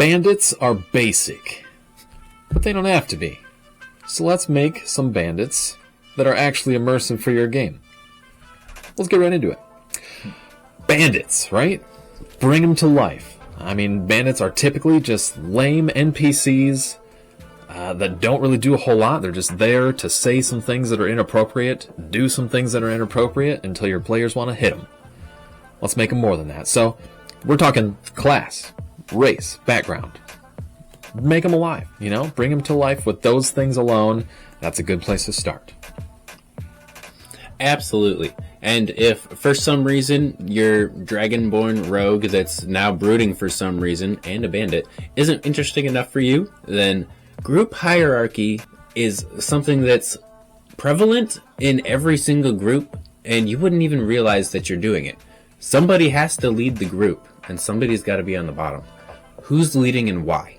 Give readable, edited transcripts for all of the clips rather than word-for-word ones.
Bandits are basic, but they don't have to be. So let's make some bandits that are actually immersive for your game. Let's get right into it. Bandits, right? Bring them to life. I mean, bandits are typically just lame NPCs that don't really do a whole lot. They're just there to say some things that are inappropriate, do some things that are inappropriate until your players want to hit them. Let's make them more than that. So, we're talking class, race, background. Make them alive, you know? Bring them to life with those things alone. That's a good place to start. Absolutely. And if for some reason your dragonborn rogue that's now brooding for some reason, and a bandit, isn't interesting enough for you, then group hierarchy is something that's prevalent in every single group, and you wouldn't even realize that you're doing it. Somebody has to lead the group, and somebody's got to be on the bottom. Who's leading and why?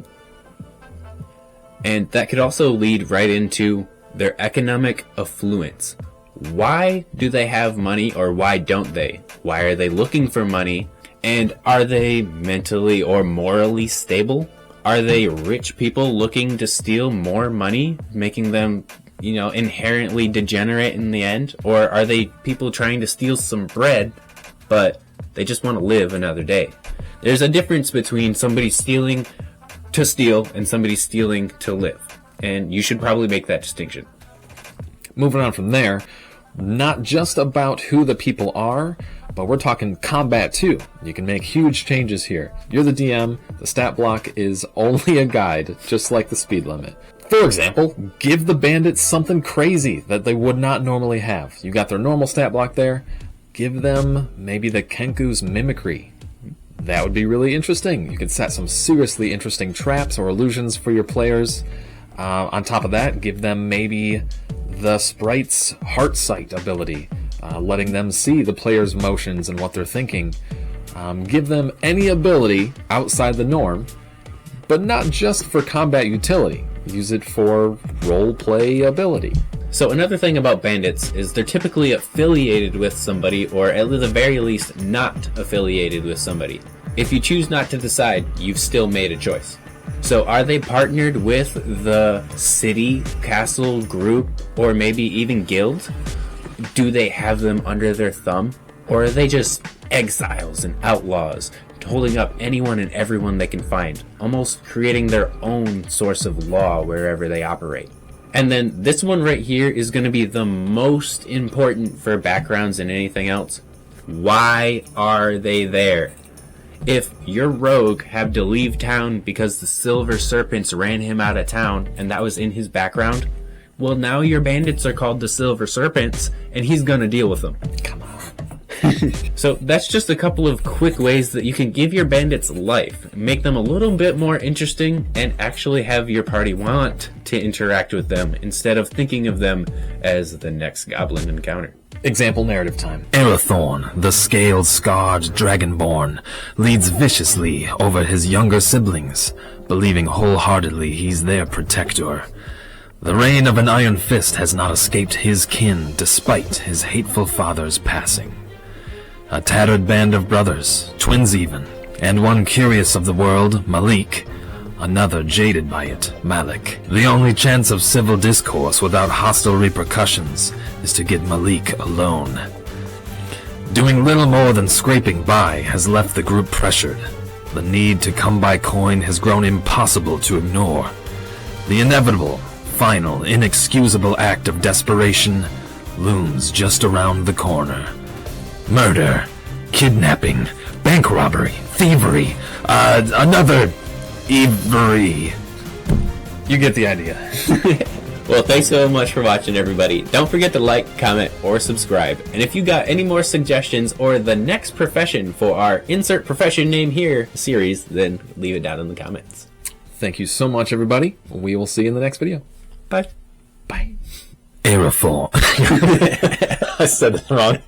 And that could also lead right into their economic affluence. Why do they have money, or why don't they? Why are they looking for money? And are they mentally or morally stable? Are they rich people looking to steal more money, making them, inherently degenerate in the end? Or are they people trying to steal some bread, but they just want to live another day? There's a difference between somebody stealing to steal and somebody stealing to live. And you should probably make that distinction. Moving on from there, not just about who the people are, but we're talking combat too. You can make huge changes here. You're the DM, the stat block is only a guide, just like the speed limit. For example, give the bandits something crazy that they would not normally have. You got their normal stat block there, give them maybe the Kenku's mimicry. That would be really interesting. You could set some seriously interesting traps or illusions for your players. On top of that, give them maybe the sprite's heart sight ability, letting them see the player's motions and what they're thinking. Give them any ability outside the norm, but not just for combat utility. Use it for roleplay ability. So another thing about bandits is they're typically affiliated with somebody, or at the very least not affiliated with somebody. If you choose not to decide, you've still made a choice. So are they partnered with the city, castle, group, or maybe even guild? Do they have them under their thumb? Or are they just exiles and outlaws, holding up anyone and everyone they can find, almost creating their own source of law wherever they operate? And then this one right here is going to be the most important for backgrounds and anything else. Why are they there? If your rogue had to leave town because the Silver Serpents ran him out of town, and that was in his background, well, now your bandits are called the Silver Serpents, and he's gonna deal with them. Come on. So that's just a couple of quick ways that you can give your bandits life, make them a little bit more interesting, and actually have your party want to interact with them instead of thinking of them as the next goblin encounter. Example narrative time. Arathorn, the scaled-scarred dragonborn, leads viciously over his younger siblings, believing wholeheartedly he's their protector. The reign of an iron fist has not escaped his kin despite his hateful father's passing. A tattered band of brothers, twins even, and one curious of the world, Malik, another jaded by it, Malik. The only chance of civil discourse without hostile repercussions is to get Malik alone. Doing little more than scraping by has left the group pressured. The need to come by coin has grown impossible to ignore. The inevitable, final, inexcusable act of desperation looms just around the corner. Murder, kidnapping, bank robbery, thievery, another Ivory. You get the idea. Well, thanks so much for watching, everybody. Don't forget to like, comment, or subscribe. And if you got any more suggestions or the next profession for our Insert Profession Name Here series, then leave it down in the comments. Thank you so much, everybody. We will see you in the next video. Bye. Bye. Arathorn. I said it wrong.